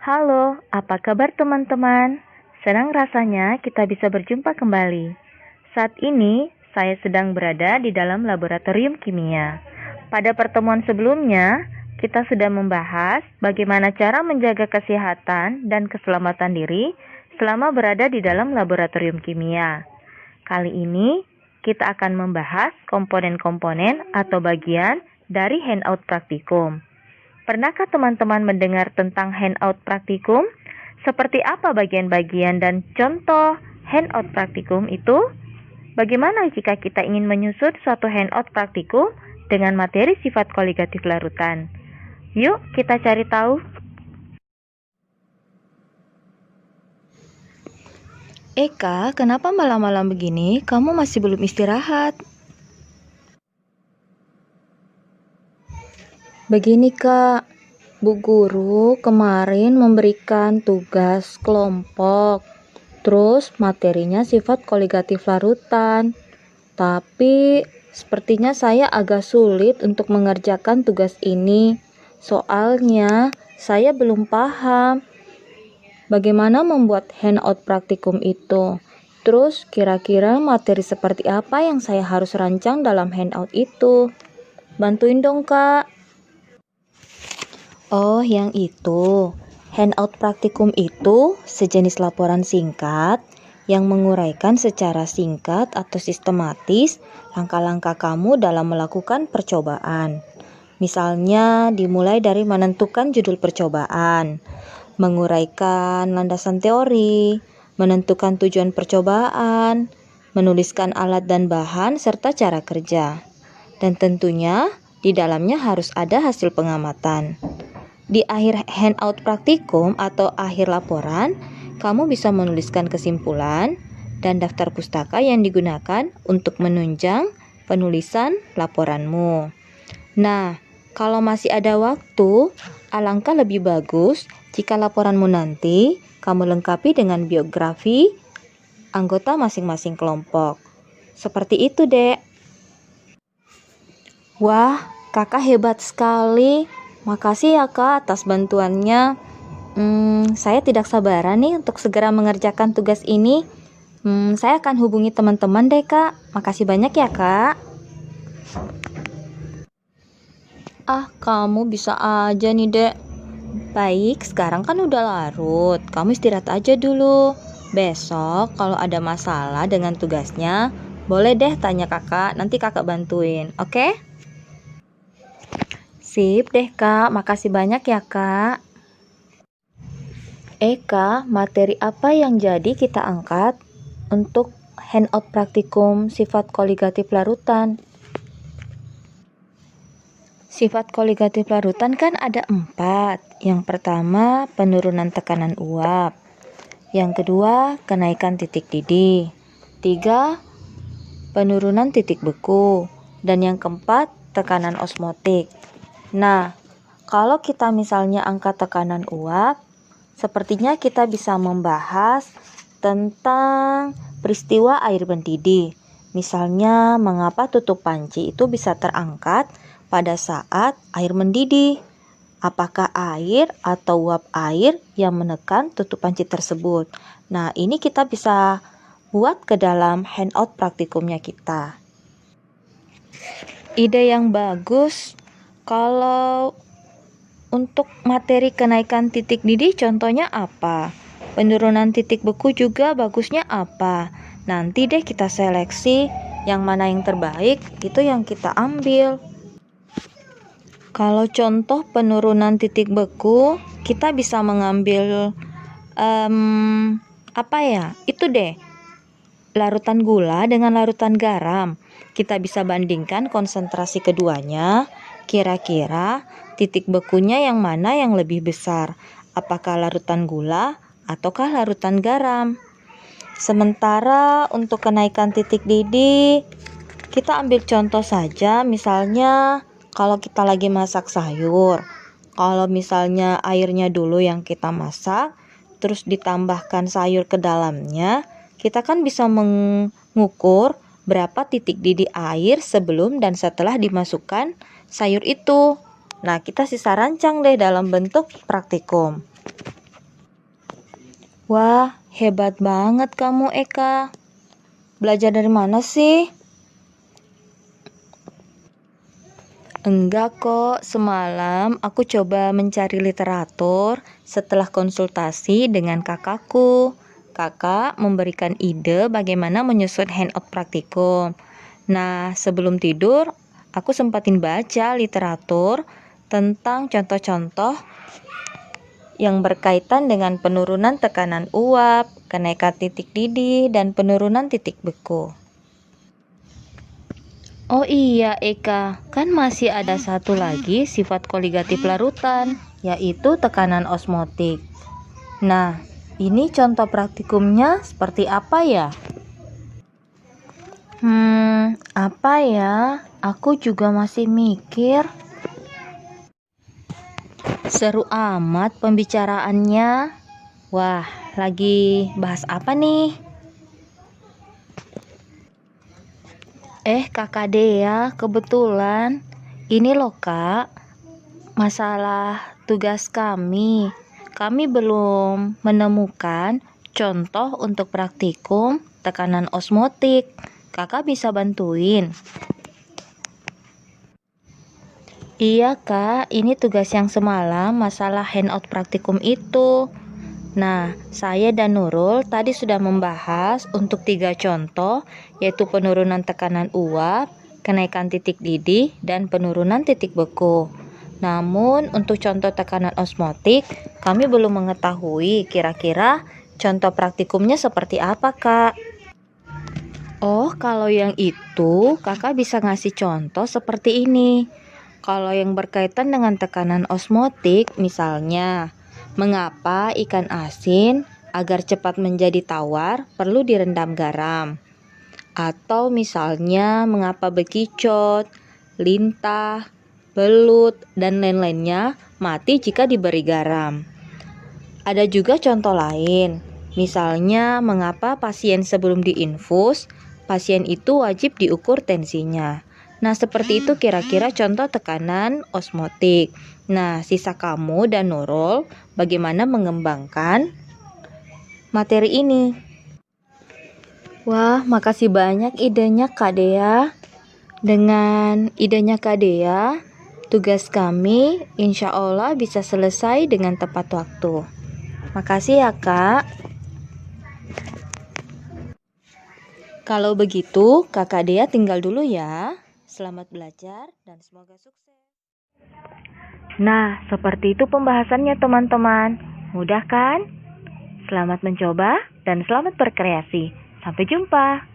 Halo, apa kabar teman-teman? Senang rasanya kita bisa berjumpa kembali. Saat ini, saya sedang berada di dalam laboratorium kimia. Pada pertemuan sebelumnya, kita sudah membahas bagaimana cara menjaga kesehatan dan keselamatan diri selama berada di dalam laboratorium kimia. Kali ini, kita akan membahas komponen-komponen atau bagian dari handout praktikum. Pernahkah teman-teman mendengar tentang handout praktikum? Seperti apa bagian-bagian dan contoh handout praktikum itu? Bagaimana jika kita ingin menyusun suatu handout praktikum dengan materi sifat koligatif larutan? Yuk kita cari tahu. Eka, kenapa malam-malam begini kamu masih belum istirahat? Begini Kak, Bu Guru kemarin memberikan tugas kelompok, terus materinya sifat koligatif larutan. Tapi sepertinya saya agak sulit untuk mengerjakan tugas ini, soalnya saya belum paham bagaimana membuat handout praktikum itu. Terus kira-kira materi seperti apa yang saya harus rancang dalam handout itu? Bantuin dong Kak. Oh, yang itu. Handout praktikum itu sejenis laporan singkat yang menguraikan secara singkat atau sistematis langkah-langkah kamu dalam melakukan percobaan. Misalnya dimulai dari menentukan judul percobaan, menguraikan landasan teori, menentukan tujuan percobaan, menuliskan alat dan bahan serta cara kerja. Dan tentunya di dalamnya harus ada hasil pengamatan. Di akhir handout praktikum atau akhir laporan, kamu bisa menuliskan kesimpulan dan daftar pustaka yang digunakan untuk menunjang penulisan laporanmu. Nah, kalau masih ada waktu, alangkah lebih bagus jika laporanmu nanti kamu lengkapi dengan biografi anggota masing-masing kelompok. Seperti itu, Dek. Wah, Kakak hebat sekali. Makasih ya Kak atas bantuannya. Saya tidak sabaran nih untuk segera mengerjakan tugas ini. Saya akan hubungi teman-teman deh Kak. Makasih banyak ya Kak. Ah, kamu bisa aja nih Dek. Baik, sekarang kan udah larut. Kamu istirahat aja dulu. Besok kalau ada masalah dengan tugasnya, boleh deh tanya kakak. Nanti kakak bantuin, oke? Sip deh Kak, makasih banyak ya Kak. Kak, materi apa yang jadi kita angkat untuk handout praktikum sifat koligatif larutan? Sifat koligatif larutan kan ada 4. Yang pertama, penurunan tekanan uap. Yang kedua, kenaikan titik didih. 3, penurunan titik beku. Dan yang keempat, tekanan osmotik. Nah, kalau kita misalnya angkat tekanan uap, sepertinya kita bisa membahas tentang peristiwa air mendidih. Misalnya, mengapa tutup panci itu bisa terangkat pada saat air mendidih? Apakah air atau uap air yang menekan tutup panci tersebut? Nah, ini kita bisa buat ke dalam handout praktikumnya kita. Ide yang bagus. Kalau untuk materi kenaikan titik didih contohnya apa? Penurunan titik beku juga bagusnya apa? Nanti deh kita seleksi yang mana yang terbaik, itu yang kita ambil. Kalau contoh penurunan titik beku, kita bisa mengambil itu deh, larutan gula dengan larutan garam. Kita bisa bandingkan konsentrasi keduanya. Kira-kira titik bekunya yang mana yang lebih besar? Apakah larutan gula ataukah larutan garam? Sementara untuk kenaikan titik didih, kita ambil contoh saja, misalnya kalau kita lagi masak sayur. Kalau misalnya airnya dulu yang kita masak, terus ditambahkan sayur ke dalamnya, kita kan bisa mengukur berapa titik didih air sebelum dan setelah dimasukkan sayur itu. Nah, kita sisa rancang deh dalam bentuk praktikum. Wah, hebat banget kamu, Eka. Belajar dari mana sih? Enggak kok, semalam aku coba mencari literatur setelah konsultasi dengan kakakku. Kakak memberikan ide bagaimana menyusun handout praktikum. Nah, sebelum tidur, aku sempatin baca literatur tentang contoh-contoh yang berkaitan dengan penurunan tekanan uap, kenaikan titik didih, dan penurunan titik beku. Oh iya Eka, kan masih ada satu lagi sifat koligatif larutan, yaitu tekanan osmotik. Nah, ini contoh praktikumnya seperti apa ya? Apa ya? Aku juga masih mikir. Seru amat pembicaraannya. Wah, lagi bahas apa nih? Kakak Dea, kebetulan ini loh Kak, masalah tugas kami. Kami belum menemukan contoh untuk praktikum tekanan osmotik. Kakak bisa bantuin? Iya Kak, ini tugas yang semalam masalah handout praktikum itu. Nah, saya dan Nurul tadi sudah membahas untuk 3 contoh, yaitu penurunan tekanan uap, kenaikan titik didih, dan penurunan titik beku. Namun, untuk contoh tekanan osmotik, kami belum mengetahui kira-kira contoh praktikumnya seperti apa, Kak. Oh, kalau yang itu, Kakak bisa ngasih contoh seperti ini. Kalau yang berkaitan dengan tekanan osmotik, misalnya, mengapa ikan asin agar cepat menjadi tawar perlu direndam garam? Atau misalnya mengapa bekicot, lintah, belut, dan lain-lainnya mati jika diberi garam? Ada juga contoh lain, misalnya mengapa pasien sebelum diinfus, pasien itu wajib diukur tensinya. Nah, seperti itu kira-kira contoh tekanan osmotik. Nah, sisa kamu dan Nurul bagaimana mengembangkan materi ini? Wah, makasih banyak idenya Kak Dea. Dengan idenya Kak Dea, tugas kami insya Allah bisa selesai dengan tepat waktu. Makasih ya Kak. Kalau begitu, Kakak Dea tinggal dulu ya. Selamat belajar dan semoga sukses. Nah, seperti itu pembahasannya teman-teman. Mudah kan? Selamat mencoba dan selamat berkreasi. Sampai jumpa.